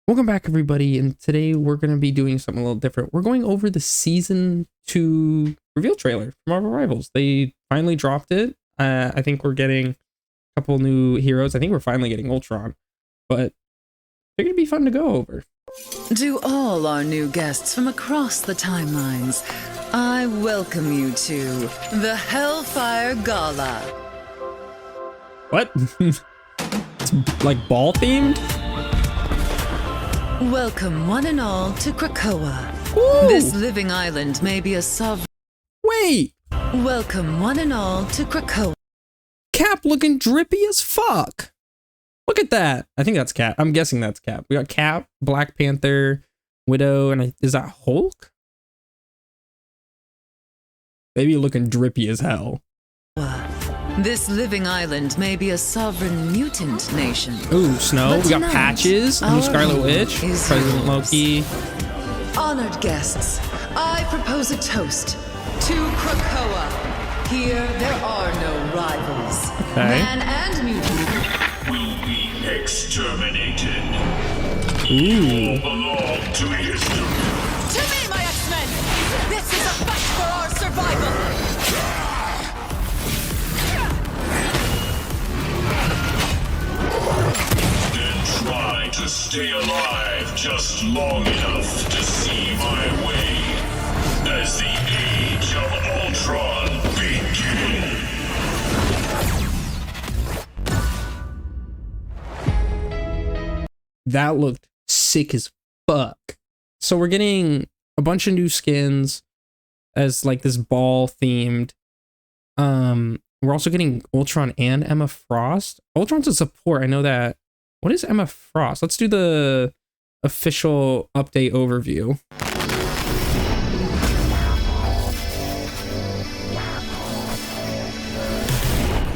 Welcome back, everybody, and today we're going to be doing something a little different. We're going over the Season 2 reveal trailer for Marvel Rivals. They finally dropped it. I think we're getting a couple new heroes. I think we're finally getting Ultron, but they're going to be fun to go over. To all our new guests from across the timelines, I welcome you to the Hellfire Gala. What? It's like ball-themed? Welcome one and all to Krakoa. Ooh. This living island may be a sovereign... Wait! Welcome one and all to Krakoa. Cap looking drippy as fuck. Look at that. I think that's Cap. I'm guessing that's Cap. We got Cap, Black Panther, Widow, and is that Hulk? Maybe looking drippy as hell. This living island may be a sovereign mutant nation. Ooh, Snow. But We got tonight, Patches, new our Scarlet home Witch, is President yours. Loki. Honored guests, I propose a toast to Krakoa. Here there are no rivals. Okay. Man and mutant will be exterminated. Ooh. Belong to history. To me, my X-Men! This is a fight for our survival! And try to stay alive just long enough to see my way as the Age of Ultron begins. That looked sick as fuck. So we're getting a bunch of new skins as like this ball themed. We're also getting Ultron and Emma Frost. Ultron's a support. I know that. What is Emma Frost? Let's do the official update overview.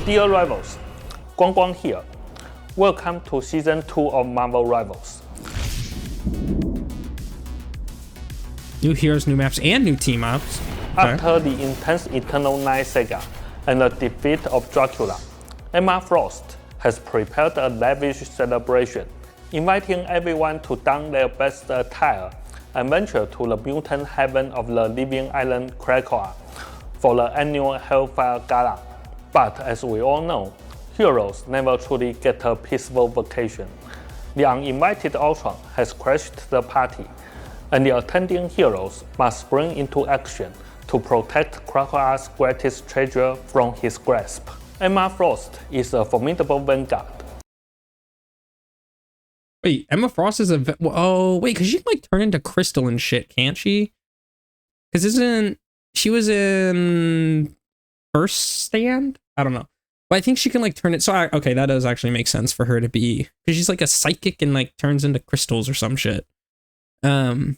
Dear Rivals, Guang Guang here. Welcome to Season 2 of Marvel Rivals. New heroes, new maps, and new team ups. Okay. After the intense Eternal Night saga and the defeat of Dracula, Emma Frost has prepared a lavish celebration, inviting everyone to don their best attire and venture to the mutant heaven of the living island Krakoa for the annual Hellfire Gala. But as we all know, heroes never truly get a peaceful vacation. The uninvited Ultron has crashed the party, and the attending heroes must spring into action to protect Krakoa's greatest treasure from his grasp. Emma Frost is a formidable vanguard. Wait, Emma Frost is a... Oh, wait, because she can like turn into crystal and shit, can't she? Because isn't... She was in... First Stand? I don't know. But I think she can like turn it... So, okay, that does actually make sense for her to be... Because she's like a psychic and like turns into crystals or some shit. So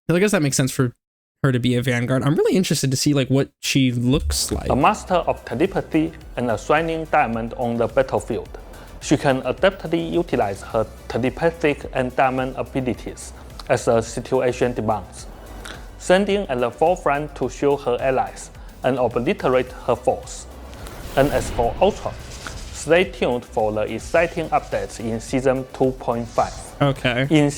I guess that makes sense for her to be a Vanguard. I'm really interested to see like what she looks like. A master of telepathy and a shining diamond on the battlefield, she can adeptly utilize her telepathic and diamond abilities as the situation demands, standing at the forefront to shield her allies and obliterate her foes. And as for Ultron, stay tuned for the exciting updates in Season 2.5. Okay.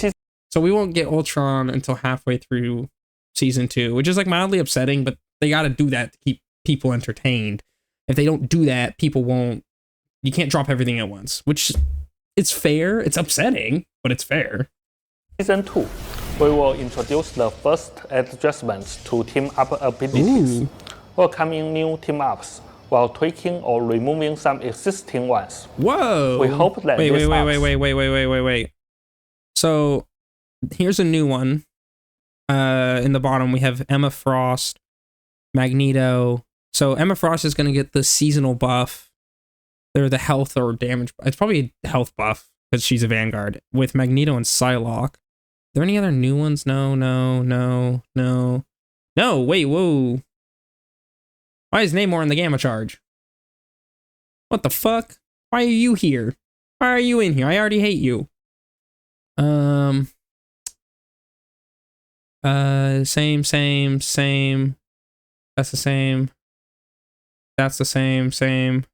So we won't get Ultron until halfway through Season 2, which is like mildly upsetting, but they got to do that to keep people entertained. If they don't do that, people won't... You can't drop everything at once, which it's fair. It's upsetting, but it's fair. Season 2, we will introduce the first adjustments to team-up abilities, welcoming new team-ups while tweaking or removing some existing ones. Whoa! We hope that Wait. So here's a new one. In the bottom, we have Emma Frost, Magneto. So Emma Frost is going to get the seasonal buff. They're the health or damage. It's probably a health buff because she's a Vanguard with Magneto and Psylocke. Are there any other new ones? No. Wait, whoa. Why is Namor in the Gamma Charge? What the fuck? Why are you here? Why are you in here? I already hate you. Same. That's the same. That's the same. Same.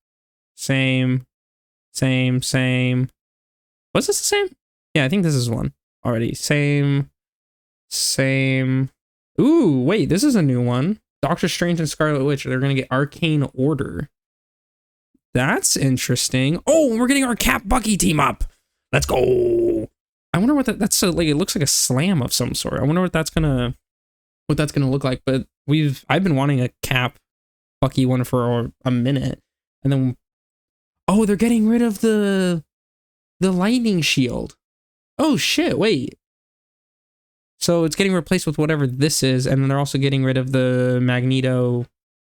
Was this the same? Yeah, I think this is one. already. Same. Ooh, wait, this is a new one. Doctor Strange and Scarlet Witch, they're gonna get Arcane Order. That's interesting. Oh, we're getting our Cap Bucky team up. Let's go. I wonder what that's like. It looks like a slam of some sort. I wonder what that's gonna look like. But I've been wanting a Cap Bucky one for a minute, and then oh, they're getting rid of the lightning shield. Oh shit! Wait. So it's getting replaced with whatever this is, and then they're also getting rid of the Magneto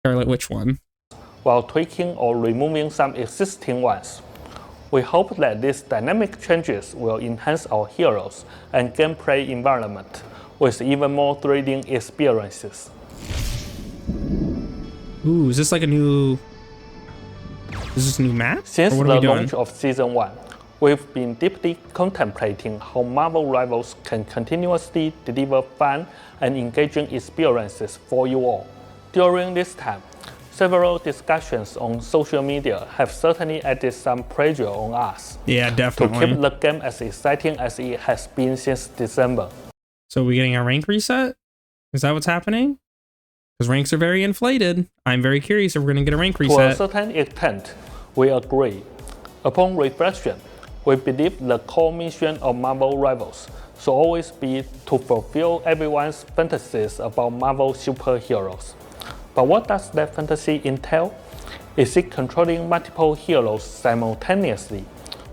Scarlet Witch one. While tweaking or removing some existing ones. We hope that these dynamic changes will enhance our heroes and gameplay environment with even more thrilling experiences. Ooh, is this like a new... Is this a new map? Since Or what the are we doing? launch of Season 1, we've been deeply contemplating how Marvel Rivals can continuously deliver fun and engaging experiences for you all. During this time, several discussions on social media have certainly added some pressure on us Yeah, to definitely. keep the game as exciting as it has been since December. So we getting a rank reset? Is that what's happening? Because ranks are very inflated. I'm very curious if we're going to get a rank To a reset. certain extent, we agree. Upon reflection, we believe the core mission of Marvel Rivals should always be to fulfill everyone's fantasies about Marvel superheroes. But what does that fantasy entail? Is it controlling multiple heroes simultaneously,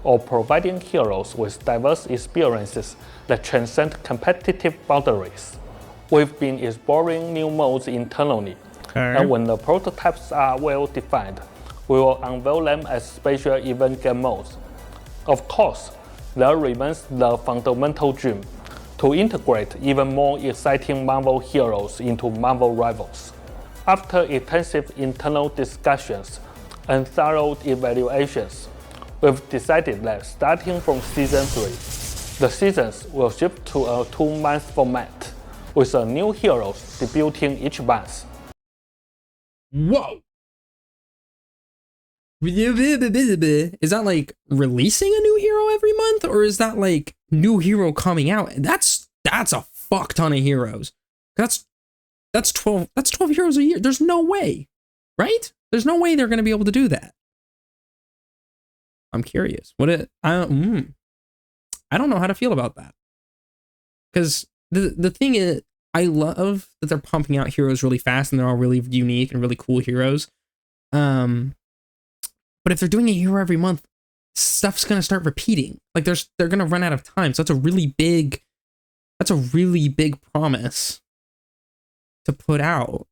or providing heroes with diverse experiences that transcend competitive boundaries? We've been exploring new modes internally, and when the prototypes are well defined, we will unveil them as special event game modes. Of course, there remains the fundamental dream to integrate even more exciting Marvel heroes into Marvel Rivals. After extensive internal discussions and thorough evaluations, we've decided that starting from Season 3, the seasons will shift to a 2-month format, with a new heroes debuting each month. Whoa! Is that like releasing a new hero every month, or is that like new hero coming out? That's a fuck ton of heroes. That's 12 heroes a year. There's no way, right? There's no way they're going to be able to do that. I'm curious. I don't know how to feel about that. Because the thing is, I love that they're pumping out heroes really fast and they're all really unique and really cool heroes. But if they're doing a hero every month, stuff's going to start repeating. Like they're going to run out of time. So that's a really big promise to put out.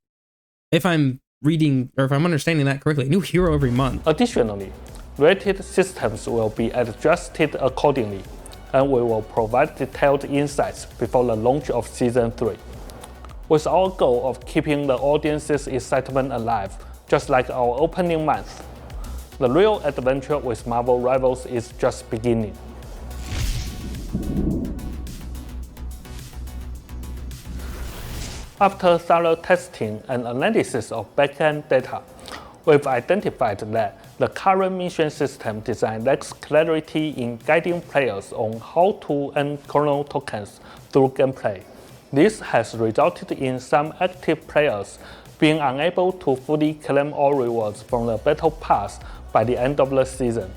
If I'm reading or if I'm understanding that correctly, new hero every month. Additionally, rated systems will be adjusted accordingly, and we will provide detailed insights before the launch of Season 3. With our goal of keeping the audience's excitement alive, just like our opening month, the real adventure with Marvel Rivals is just beginning. After thorough testing and analysis of backend data, we've identified that the current mission system design lacks clarity in guiding players on how to earn Chrono tokens through gameplay. This has resulted in some active players being unable to fully claim all rewards from the Battle Pass by the end of the season.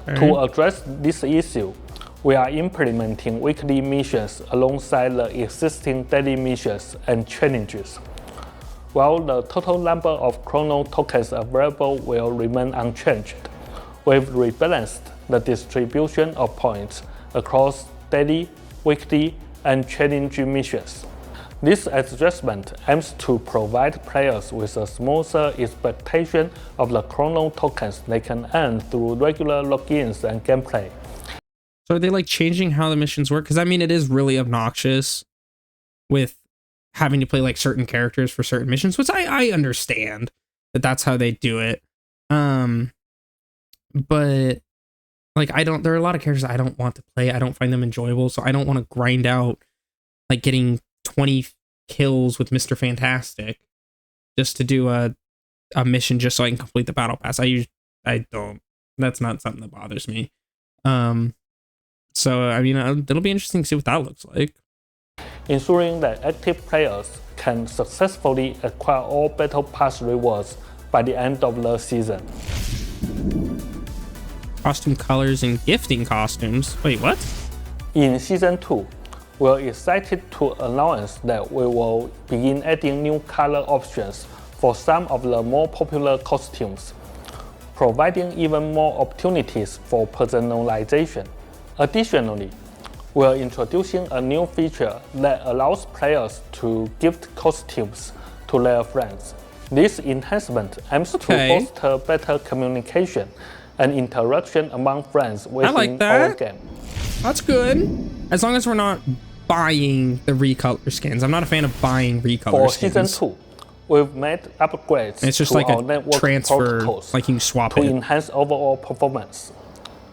To address this issue, we are implementing weekly missions alongside the existing daily missions and challenges. While the total number of Chrono tokens available will remain unchanged, we've rebalanced the distribution of points across daily, weekly, and challenge missions. This adjustment aims to provide players with a smoother expectation of the Chrono tokens they can earn through regular logins and gameplay. So are they like changing how the missions work? Because I mean, it is really obnoxious with having to play like certain characters for certain missions, which I understand that that's how they do it. But like there are a lot of characters I don't want to play. I don't find them enjoyable, so I don't want to grind out like getting 20 kills with Mr. Fantastic just to do a mission just so I can complete the battle pass. I don't. That's not something that bothers me. So I mean, it'll be interesting to see what that looks like. ensuring that active players can successfully acquire all Battle Pass rewards by the end of the season. Costume colors and gifting costumes. Wait, what? In Season 2, we're excited to announce that we will begin adding new color options for some of the more popular costumes, providing even more opportunities for personalization. Additionally, we're introducing a new feature that allows players to gift costumes to their friends. This enhancement aims to foster better communication and interaction among friends within our game. That's good. As long as we're not buying the recolor skins. I'm not a fan of buying recolor skins. For Season 2, we've made upgrades it's just to like our a network transfer, protocols like you can swap to it. enhance overall performance.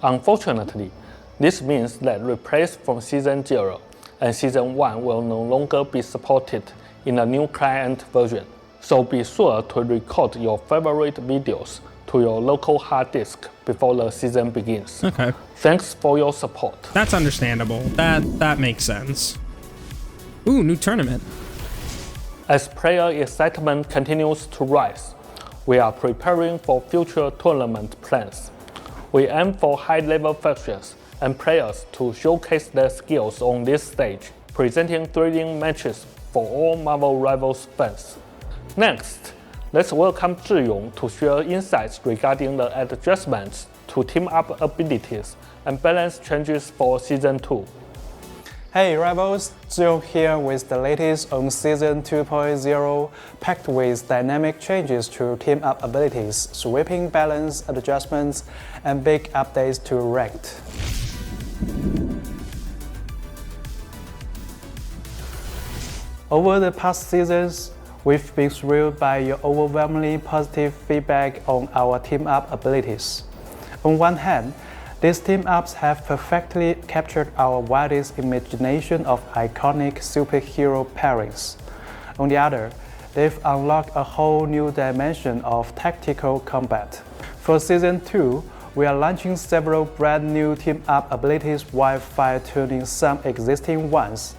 Unfortunately, this means that replays from Season 0 and Season 1 will no longer be supported in the new client version. So be sure to record your favorite videos to your local hard disk before the season begins. Okay. Thanks for your support. That's understandable. That makes sense. Ooh, new tournament. As player excitement continues to rise, we are preparing for future tournament plans. We aim for high-level factions and players to showcase their skills on this stage, presenting thrilling matches for all Marvel Rivals fans. Next, let's welcome Zhiyong to share insights regarding the adjustments to team-up abilities and balance changes for Season 2. Hey Rivals, Zhiyong here with the latest on Season 2.0, packed with dynamic changes to team-up abilities, sweeping balance adjustments, and big updates to Ranked. Over the past seasons, we've been thrilled by your overwhelmingly positive feedback on our team-up abilities. On one hand, these team-ups have perfectly captured our wildest imagination of iconic superhero pairings. On the other, they've unlocked a whole new dimension of tactical combat. For Season 2, we are launching several brand new team-up abilities while fine-tuning some existing ones,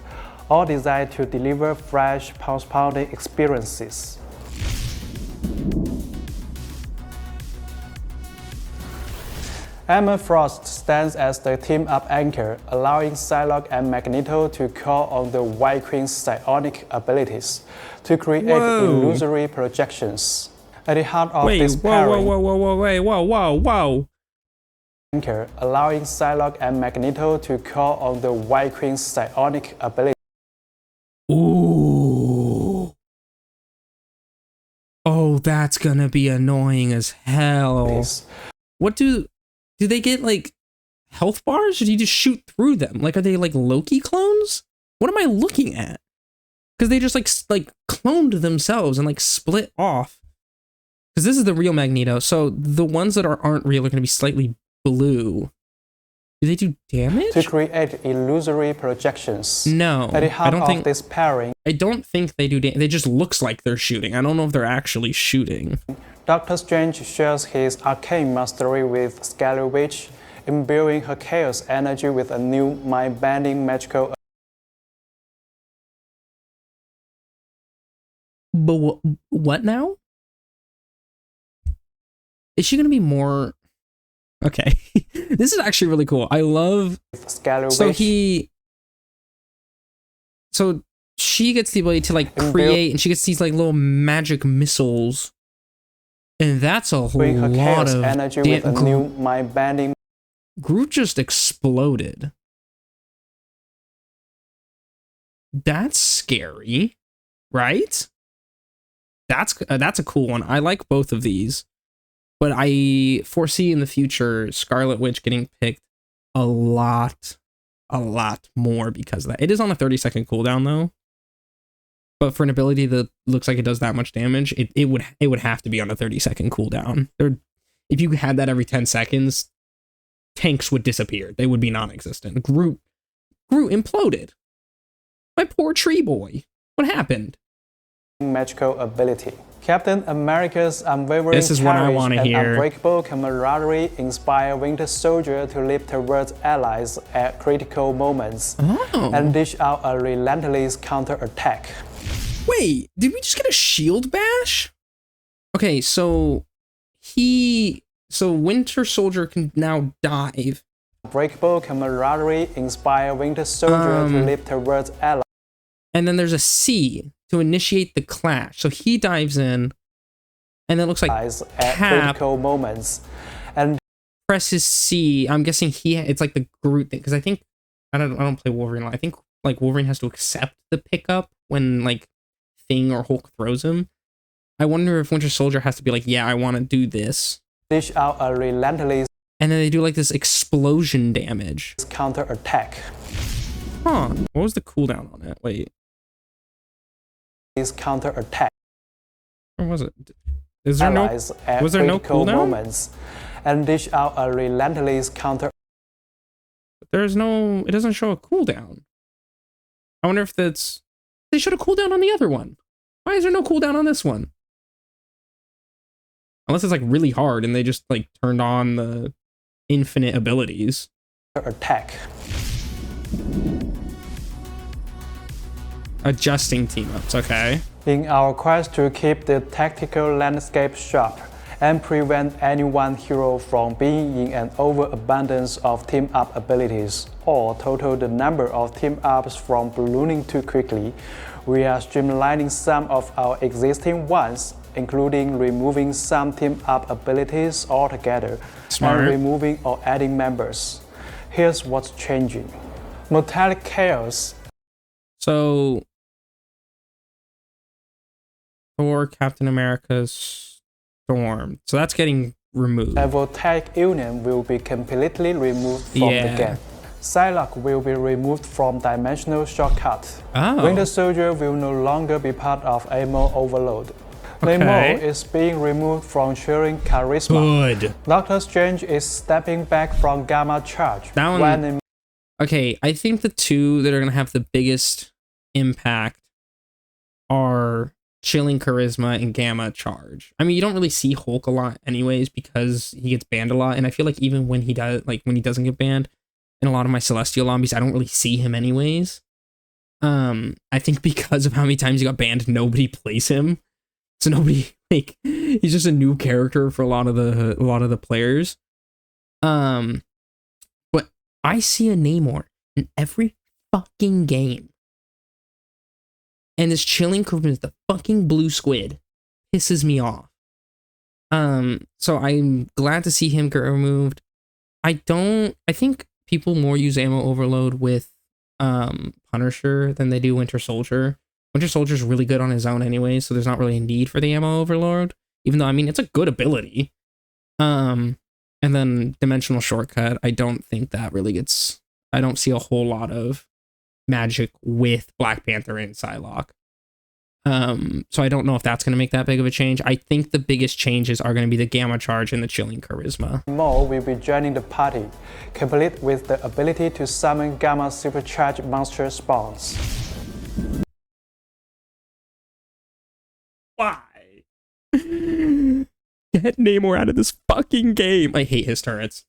all designed to deliver fresh, pulse-pounding experiences. Emma Frost stands as the team-up anchor, allowing Psylocke and Magneto to call on the White Queen's psionic abilities to create illusory projections. At the heart of this pairing, whoa. Anchor, allowing Psylocke and Magneto to call on the White Queen's psionic abilities. Ooh. Oh, that's gonna be annoying as hell. What do they get, like health bars, or do you just shoot through them? Like, are they like Loki clones? What am I looking at? Because they just like cloned themselves and like split off. Because this is the real Magneto, so the ones that aren't real are gonna be slightly blue. Do they do damage? To create illusory projections. No, At the heart I don't think this pairing, I don't think they do damage. They just looks like they're shooting. I don't know if they're actually shooting. Doctor Strange shares his arcane mastery with Scarlet Witch, imbuing her chaos energy with a new mind-bending magical. But what now? Is she gonna be more? Okay, this is actually really cool. I love. Scarlet So Witch. So she gets the ability to like create, and she gets these like little magic missiles, and that's a whole her lot chaos of energy with a new mind-bending. Groot just exploded. That's scary, right? That's a cool one. I like both of these, but I foresee in the future Scarlet Witch getting picked a lot more because of that. It is on a 30-second cooldown though, but for an ability that looks like it does that much damage, it would have to be on a 30-second cooldown. If you had that every 10 seconds, tanks would disappear. They would be non-existent. Groot imploded. My poor tree boy. What happened? Magical ability, Captain America's unwavering This is what I courage wanna and hear. unbreakable camaraderie inspire Winter Soldier to leap towards allies at critical moments and dish out a relentless counterattack. Wait, did we just get a shield bash? Okay, so Winter Soldier can now dive. Unbreakable camaraderie inspire Winter Soldier to leap towards allies. And then there's a C to initiate the clash. So he dives in, and then it looks like At Cap critical moments and presses C. I'm guessing it's like the Groot thing, because I think I don't play Wolverine a lot. I think like Wolverine has to accept the pickup when like Thing or Hulk throws him. I wonder if Winter Soldier has to be like, yeah, I want to do this, dish out a relentless and then they do like this explosion damage. counterattack. Huh? What was the cooldown on it? Wait, This counterattack. or was it? Is there Allies at was there no critical cooldown? moments and dish out a relentless counter. There's no. It doesn't show a cooldown. I wonder if that's. They showed a cooldown on the other one. Why is there no cooldown on this one? Unless it's like really hard and they just like turned on the infinite abilities. Attack. Adjusting team ups, okay. In our quest to keep the tactical landscape sharp and prevent any one hero from being in an overabundance of team-up abilities, or total the number of team-ups from ballooning too quickly, we are streamlining some of our existing ones, including removing some team-up abilities altogether Smart. and removing or adding members. Here's what's changing. Metallic Chaos. So Thor, Captain America's Storm. So that's getting removed. Voltaic Union will be completely removed from Yeah. the game. Psylocke will be removed from Dimensional Shortcut. Oh. Winter Soldier will no longer be part of Ammo Overload. Okay. Namor is being removed from sharing Charisma. Good. Doctor Strange is stepping back from Gamma Charge. That one- when in Okay, I think the two that are going to have the biggest impact are Chilling Charisma and Gamma Charge. I mean, you don't really see Hulk a lot anyways because he gets banned a lot, and I feel like even when he doesn't get banned in a lot of my Celestial lobbies, I don't really see him anyways. I think because of how many times he got banned, nobody plays him. So nobody he's just a new character for a lot of the players. But I see a Namor in every fucking game. And this Chilling Charisma, the fucking blue squid, pisses me off. So I'm glad to see him get removed. I think people more use Ammo Overload with Punisher than they do Winter Soldier. Winter Soldier's really good on his own anyway, so there's not really a need for the Ammo Overload. Even though, I mean, it's a good ability. And then Dimensional Shortcut, I don't think that really gets... I don't see a whole lot of magic with Black Panther and Psylocke. So I don't know if that's going to make that big of a change. I think the biggest changes are going to be the Gamma Charge and the Chilling Charisma. Namor will be joining the party, complete with the ability to summon Gamma Supercharged monster spawns. Why? Get Namor out of this fucking game. I hate his turrets.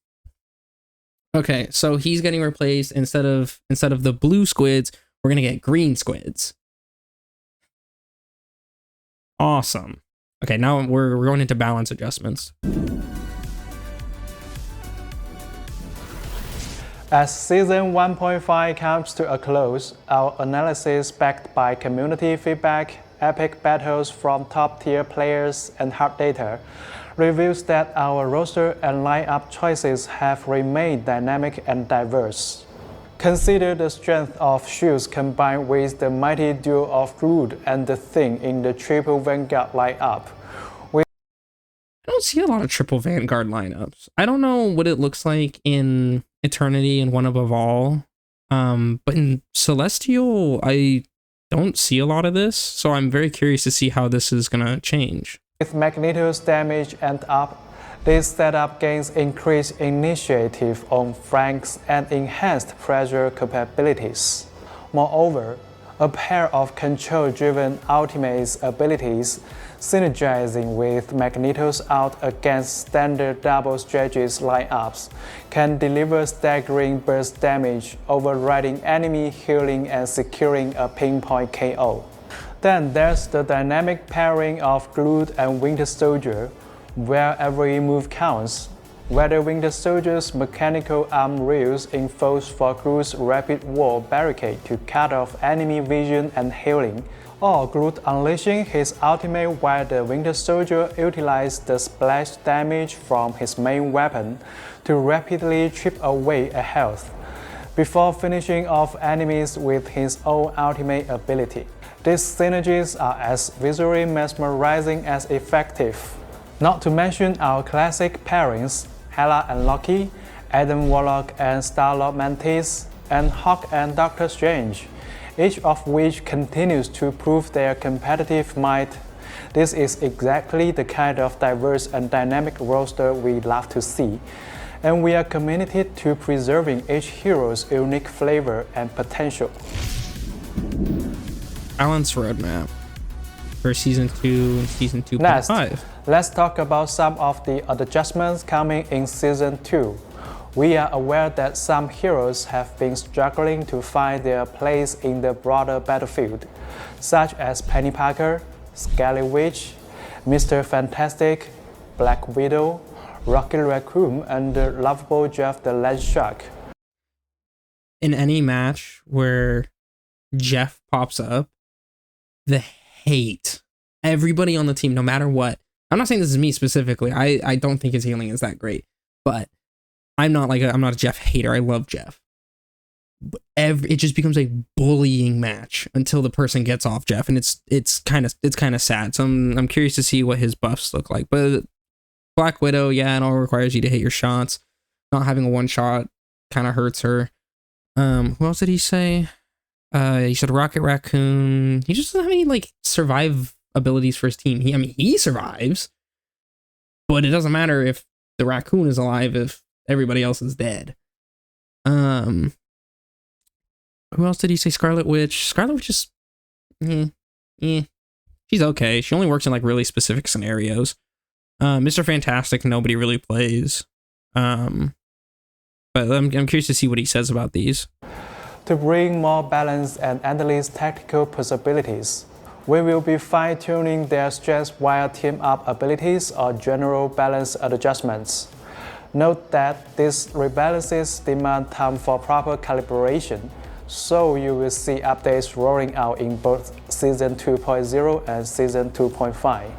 Okay, so he's getting replaced. Instead of the blue squids, we're gonna get green squids. Awesome. Okay, now we're going into balance adjustments. As Season 1.5 comes to a close, our analysis backed by community feedback, epic battles from top-tier players, and hard data reveals that our roster and lineup choices have remained dynamic and diverse. Consider the strength of Shields combined with the mighty duo of Groot and the Thing in the triple Vanguard lineup. I don't see a lot of triple Vanguard lineups. I don't know what it looks like in Eternity and One Above All. But in Celestial, I don't see a lot of this, so I'm very curious to see how this is gonna change. With Magneto's damage and up, this setup gains increased initiative on flanks and enhanced pressure capabilities. Moreover, a pair of control-driven ultimates abilities synergizing with Magneto's out against standard double strategies lineups can deliver staggering burst damage, overriding enemy healing and securing a pinpoint KO. Then there's the dynamic pairing of Groot and Winter Soldier, where every move counts. Whether Winter Soldier's mechanical arm rails enforce for Groot's rapid wall barricade to cut off enemy vision and healing, or Groot unleashing his ultimate while the Winter Soldier utilizes the splash damage from his main weapon to rapidly chip away a health, before finishing off enemies with his own ultimate ability. These synergies are as visually mesmerizing as effective. Not to mention our classic pairings, Hela and Loki, Adam Warlock and Star-Lord Mantis, and Hawk and Doctor Strange, each of which continues to prove their competitive might. This is exactly the kind of diverse and dynamic roster we love to see, and we are committed to preserving each hero's unique flavor and potential. Balance roadmap for season 2 and season 2.5. Next, let's talk about some of the adjustments coming in season 2. We are aware that some heroes have been struggling to find their place in the broader battlefield, such as Penny Parker, Scarlet Witch, Mr. Fantastic, Black Widow, Rocket Raccoon, and the lovable Jeff the Land Shark. In any match where Jeff pops up, the hate, everybody on the team, no matter what. I'm not saying this is me specifically. I don't think his healing is that great, but I'm not a Jeff hater. I love Jeff. But it just becomes a bullying match until the person gets off Jeff, and it's kind of sad. So I'm curious to see what his buffs look like. But Black Widow, yeah, it all requires you to hit your shots. Not having a one shot kind of hurts her. Who else did he say? He said Rocket Raccoon. He just doesn't have any survive abilities for his team. He survives, but it doesn't matter if the raccoon is alive if everybody else is dead. Who else did he say? Scarlet Witch. Scarlet Witch is she's okay. She only works in really specific scenarios. Mr. Fantastic, nobody really plays. But I'm curious to see what he says about these. To bring more balance and endless tactical possibilities, we will be fine-tuning their strengths via team-up abilities or general balance adjustments. Note that these rebalances demand time for proper calibration, so you will see updates rolling out in both Season 2.0 and Season 2.5.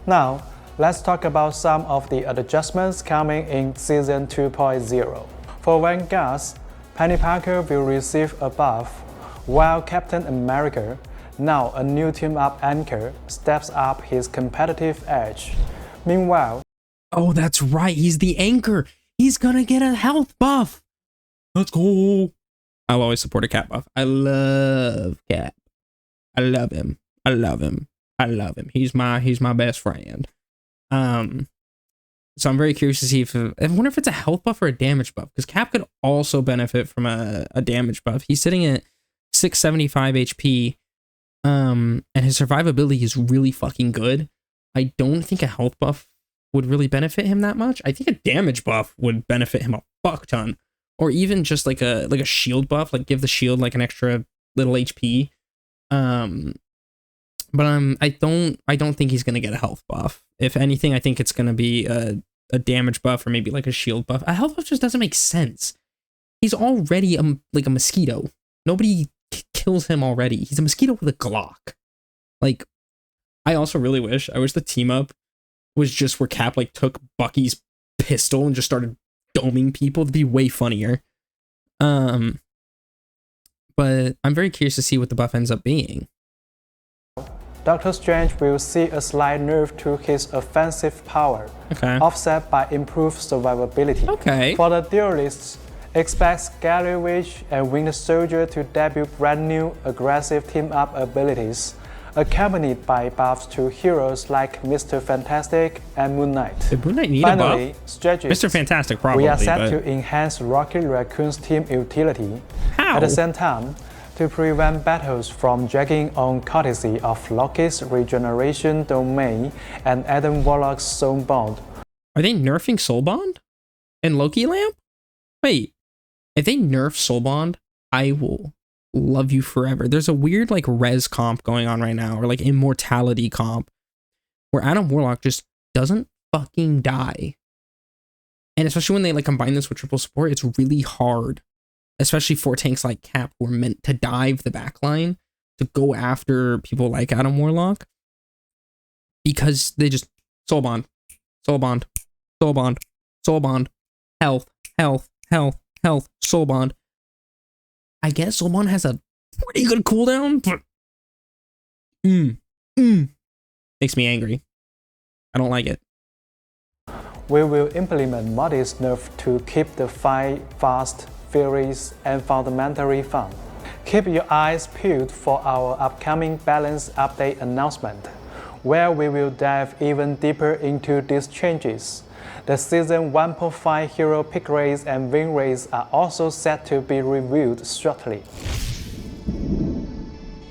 Now, let's talk about some of the adjustments coming in Season 2.0. For Vanguards, Penny Parker will receive a buff, while Captain America, now a new team-up anchor, steps up his competitive edge. Meanwhile, oh, that's right, he's the anchor. He's gonna get a health buff. Let's go. I'll always support a Cap buff. I love Cap. I love him. I love him. I love him. He's my best friend. So I'm very curious to see I wonder if it's a health buff or a damage buff, because Cap could also benefit from a damage buff. He's sitting at 675 HP, and his survivability is really fucking good. I don't think a health buff would really benefit him that much. I think a damage buff would benefit him a fuck ton, or even just like a shield buff, give the shield an extra little HP. But I don't think he's gonna get a health buff. If anything, I think it's gonna be a damage buff or maybe a shield buff. A health buff just doesn't make sense. He's already a mosquito. Nobody kills him already. He's a mosquito with a Glock. I also really wish the team up was just where Cap took Bucky's pistol and just started doming people. It'd be way funnier. But I'm very curious to see what the buff ends up being. Doctor Strange will see a slight nerf to his offensive power, offset by improved survivability. Okay. For the duelists, expect Scarlet Witch and Winter Soldier to debut brand new aggressive team-up abilities, accompanied by buffs to heroes like Mr. Fantastic and Moon Knight. Did Moon Knight need Finally, a buff? Strategists, Mr. Fantastic probably. We are set to enhance Rocket Raccoon's team utility. How? At the same time, to prevent battles from dragging on courtesy of Loki's regeneration domain and Adam Warlock's Soulbond. Are they nerfing Soulbond and Loki Lamp? Wait, if they nerf Soulbond, I will love you forever. There's a weird like res comp going on right now, or like immortality comp, where Adam Warlock just doesn't fucking die. And especially when they like combine this with triple support, it's really hard. Especially for tanks like Cap, who are meant to dive the backline, to go after people like Adam Warlock. Because they just Soulbond, Soulbond, Soulbond, Soulbond, health, health, health, health, Soulbond. I guess Soulbond has a pretty good cooldown, but makes me angry. I don't like it. We will implement modest nerf to keep the fight fast, furious, and fundamentally fun. Keep your eyes peeled for our upcoming balance update announcement, where we will dive even deeper into these changes. The Season 1.5 hero pick rates and win rates are also set to be reviewed shortly.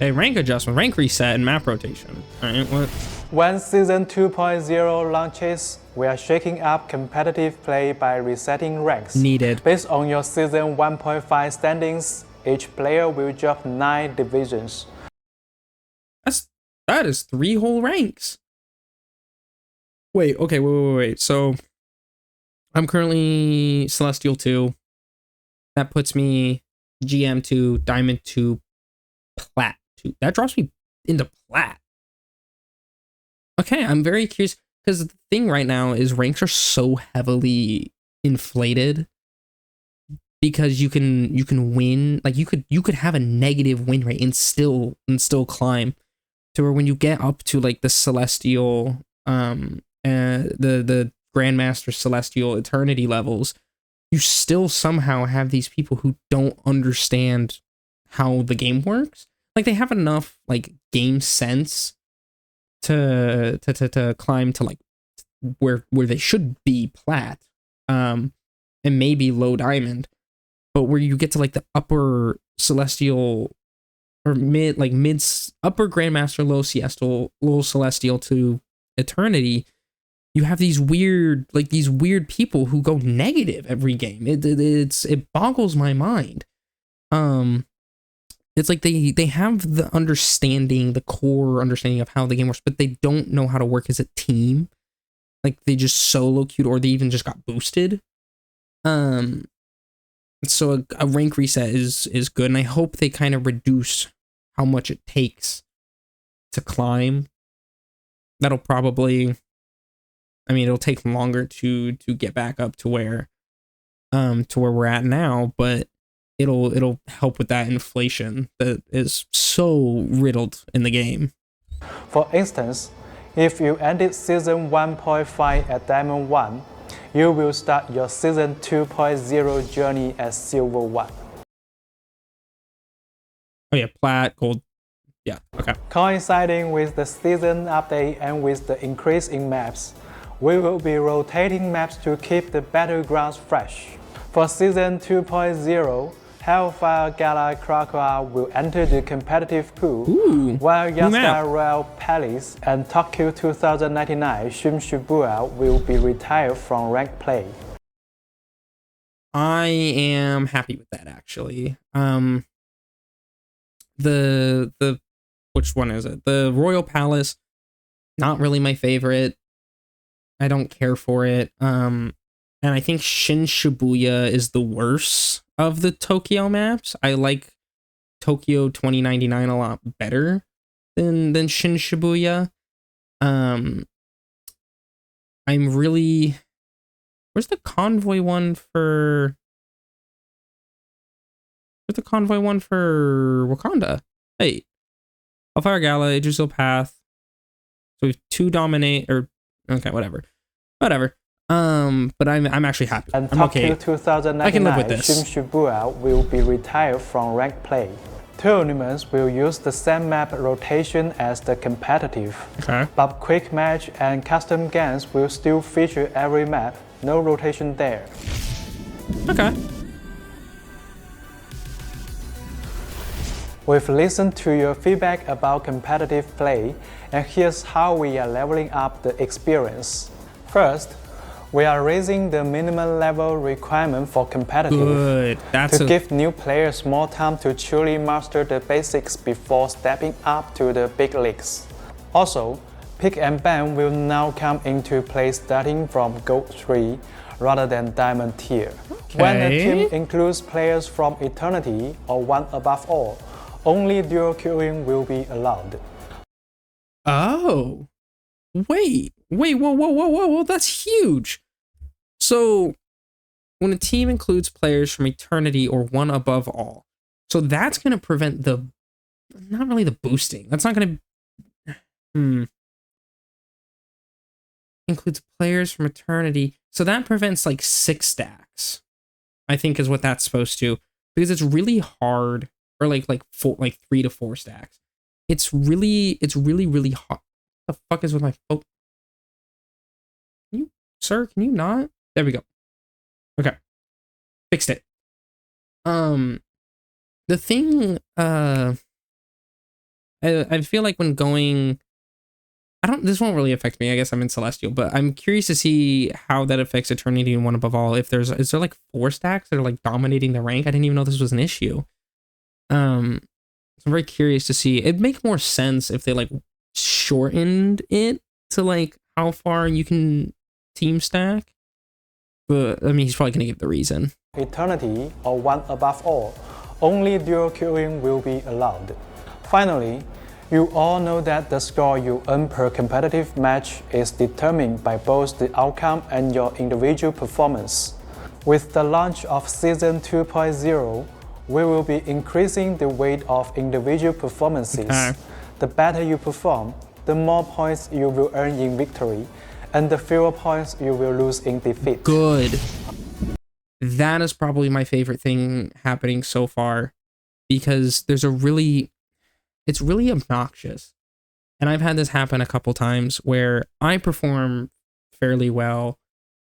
Hey, rank adjustment, rank reset, and map rotation. Alright, what? When Season 2.0 launches, we are shaking up competitive play by resetting ranks. Needed. Based on your Season 1.5 standings, each player will drop 9 divisions. That is 3 whole ranks. Wait, okay, wait. So, I'm currently Celestial 2. That puts me GM 2, Diamond 2, Plat 2. That drops me into Plat. Okay, I'm very curious, because the thing right now is ranks are so heavily inflated because you can win, like you could have a negative win rate and still climb to where when you get up to like the Celestial the Grandmaster Celestial Eternity levels, you still somehow have these people who don't understand how the game works. Like they have enough like game sense to climb to like where they should be Plat, and maybe low Diamond, but where you get to like the upper Celestial or upper Grandmaster, low Celestial to Eternity, you have these weird people who go negative every game. It boggles my mind. It's like they have the understanding, the core understanding of how the game works, but they don't know how to work as a team. Like they just solo queued, or they even just got boosted. So a rank reset is good, and I hope they kind of reduce how much it takes to climb. That'll probably, it'll take longer to get back up to where we're at now, but it'll help with that inflation that is so riddled in the game. For instance, if you ended Season 1.5 at Diamond 1, you will start your Season 2.0 journey at Silver 1. Oh yeah, Plat, Gold. Yeah, okay. Coinciding with the season update and with the increase in maps, we will be rotating maps to keep the battlegrounds fresh. For Season 2.0, Hellfire Gala Krakoa will enter the competitive pool, while Yasuda Royal Palace and Tokyo 2099 Shin Shibuya will be retired from ranked play. I am happy with that, actually. The which one is it? The Royal Palace, not really my favorite. I don't care for it. And I think Shin Shibuya is the worst of the Tokyo maps. I like Tokyo 2099 a lot better than Shin Shibuya. I'm really... Where's the convoy one for... Where's the convoy one for Wakanda? Hey, Hellfire Gala, Idrisil Path. So we have 2 dominate, or okay, whatever. But I'm actually happy. And I'm okay. Tokyo 2099 I can live with this. Shin Shibuya will be retired from ranked play. Tournaments will use the same map rotation as the competitive. Okay. But quick match and custom games will still feature every map. No rotation there. Okay. We've listened to your feedback about competitive play, and here's how we are leveling up the experience. First, we are raising the minimum level requirement for competitive Good. to give new players more time to truly master the basics before stepping up to the big leagues. Also, Pick and Ban will now come into play starting from Gold 3 rather than Diamond tier. When a team includes players from Eternity or One Above All, only dual queuing will be allowed. Oh. Wait, whoa, that's huge. So, when a team includes players from Eternity or One Above All, so that's going to prevent not really the boosting. That's not going to, includes players from Eternity. So that prevents like 6 stacks, I think is what that's supposed to, because it's really hard, or like 3 to 4 stacks. It's really hard. What the fuck is with my phone? Sir, can you not? There we go. Okay. Fixed it. The thing, I feel like when going, this won't really affect me. I guess I'm in Celestial, but I'm curious to see how that affects Eternity and One Above All. Is there like 4 stacks that are like dominating the rank? I didn't even know this was an issue. So I'm very curious to see. It'd make more sense if they like shortened it to like how far you can team stack. But I mean, he's probably gonna give the reason. Eternity or One Above All, only dual queuing will be allowed. Finally, you all know that the score you earn per competitive match is determined by both the outcome and your individual performance. With the launch of Season 2.0, we will be increasing the weight of individual performances. The better you perform, the more points you will earn in victory, and the fewer points you will lose in defeat. Good. That is probably my favorite thing happening so far, because it's really obnoxious. And I've had this happen a couple times where I perform fairly well,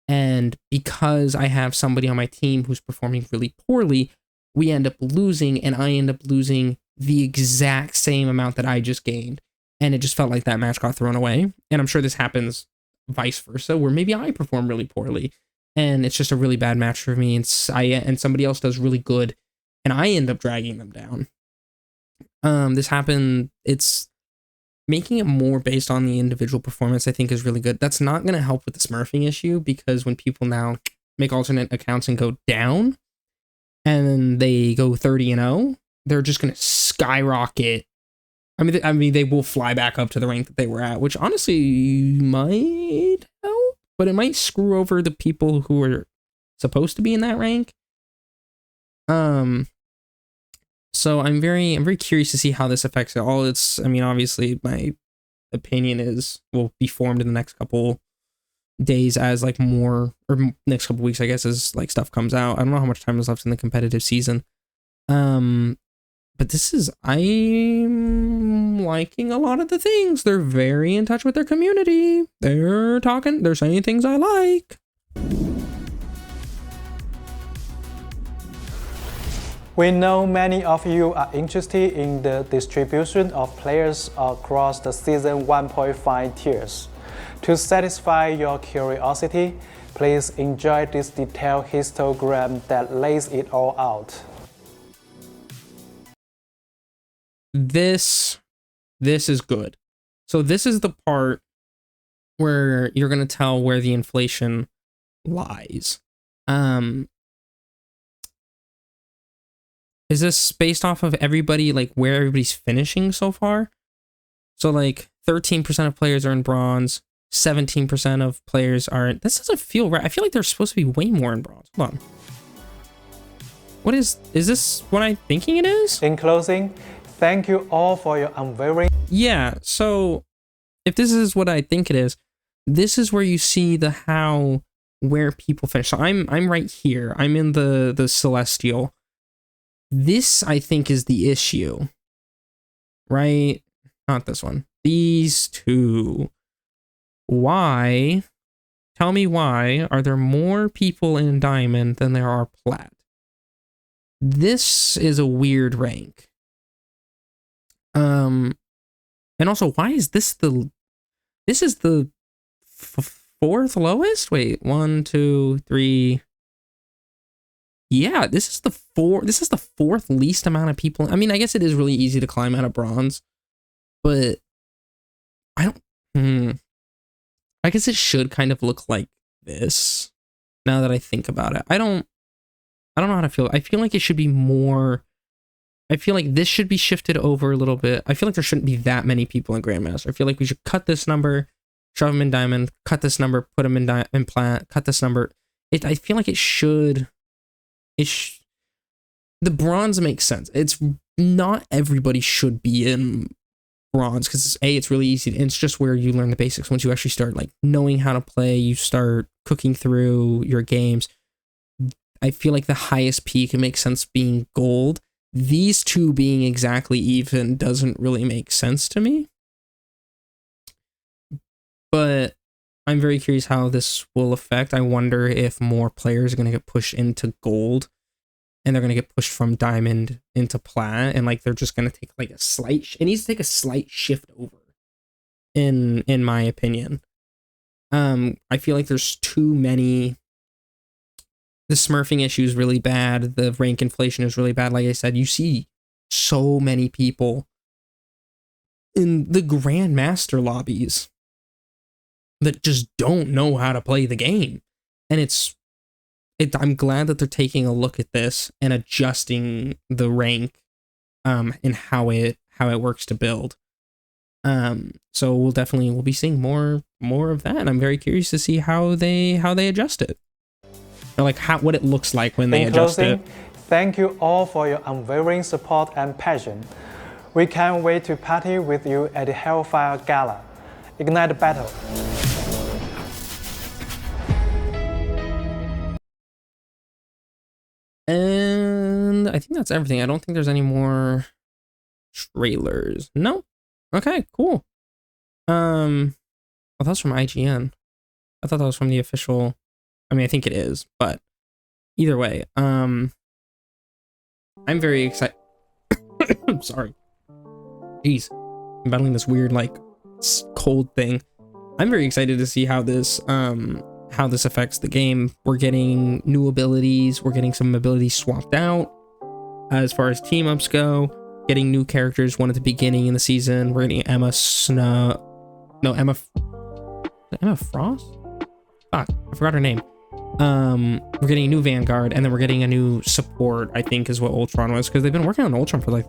and because I have somebody on my team who's performing really poorly, we end up losing, and I end up losing the exact same amount that I just gained. And it just felt like that match got thrown away. And I'm sure this happens vice versa, where maybe I perform really poorly and it's just a really bad match for me, and somebody else does really good and I end up dragging them down. This happened. It's making it more based on the individual performance, I think, is really good. That's not going to help with the smurfing issue, because when people now make alternate accounts and go down and they go 30-0, they're just going to skyrocket. I mean, they will fly back up to the rank that they were at, which honestly might help, but it might screw over the people who are supposed to be in that rank. So I'm very curious to see how this affects it all. Obviously my opinion will be formed in the next couple days as like more, or next couple weeks, I guess, as like stuff comes out. I don't know how much time is left in the competitive season. But I'm liking a lot of the things. They're very in touch with their community. They're saying things I like. We know many of you are interested in the distribution of players across the Season 1.5 tiers. To satisfy your curiosity, please enjoy this detailed histogram that lays it all out. This is good. So this is the part where you're going to tell where the inflation lies. Is this based off of everybody, like where everybody's finishing so far? So like 13% of players are in bronze, 17% of players are in... This doesn't feel right. I feel like there's supposed to be way more in bronze. Hold on. What is this what I'm thinking it is? In closing, thank you all for your unwavering... Yeah, so if this is what I think it is, this is where you see where people finish. So I'm right here. I'm in the Celestial. This, I think, is the issue, right? Not this one. These two. Why? Tell me why are there more people in Diamond than there are Plat? This is a weird rank. And also, why is this this is the fourth lowest? Wait, 1, 2, 3. Yeah, this is the fourth least amount of people. I mean, I guess it is really easy to climb out of bronze, but I don't. I guess it should kind of look like this. Now that I think about it, I don't know how to feel. I feel like it should be more. I feel like this should be shifted over a little bit. I feel like there shouldn't be that many people in Grandmaster. I feel like we should cut this number, shove them in Diamond, cut this number, put them in Plat, cut this number. I feel like it should. The bronze makes sense. It's not everybody should be in bronze because it's really easy. And it's just where you learn the basics. Once you actually start like knowing how to play, you start cooking through your games. I feel like the highest peak, it makes sense being gold. These two being exactly even doesn't really make sense to me. But I'm very curious how this will affect. I wonder if more players are going to get pushed into gold and they're going to get pushed from diamond into plat, and like they're just going to take like a slight it needs to take a slight shift over in my opinion. I feel like there's too many. The smurfing issue is really bad. The rank inflation is really bad. Like I said, you see so many people in the Grandmaster lobbies that just don't know how to play the game. And I'm glad that they're taking a look at this and adjusting the rank and how it works to build. So we'll be seeing more of that, and I'm very curious to see how they adjust it. Or like what it looks like when they adjust it. Thank you all for your unwavering support and passion. We can't wait to party with you at the Hellfire Gala. Ignite the battle! And I think that's everything. I don't think there's any more trailers. No? Okay, cool. Well, that's from IGN. I thought that was from the official. I mean, I think it is, but either way, I'm very excited. Sorry. Jeez. I'm battling this weird, like, cold thing. I'm very excited to see how this affects the game. We're getting new abilities. We're getting some abilities swapped out. As far as team-ups go, getting new characters, one at the beginning in the season. We're getting Emma Frost? Fuck, I forgot her name. We're getting a new Vanguard, and then we're getting a new support, I think is what Ultron was, because they've been working on Ultron for like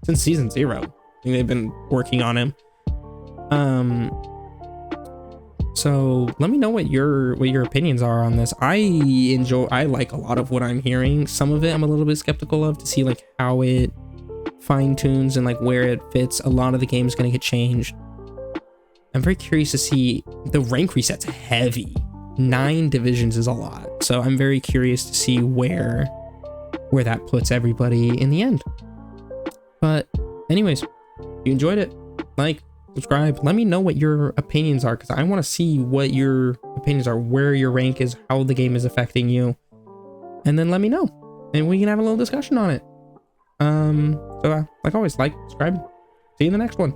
since season 0. I think they've been working on him. So let me know what your opinions are on this. I like a lot of what I'm hearing. Some of it I'm a little bit skeptical of, to see like how it fine tunes and like where it fits. A lot of the game is going to get changed. I'm very curious to see the rank reset's heavy. 9 divisions is a lot. So I'm very curious to see where that puts everybody in the end. But anyways, if you enjoyed it, like, subscribe, let me know what your opinions are, because I want to see what your opinions are, where your rank is, how the game is affecting you, and then let me know, and we can have a little discussion on it. So like always, like, subscribe, see you in the next one.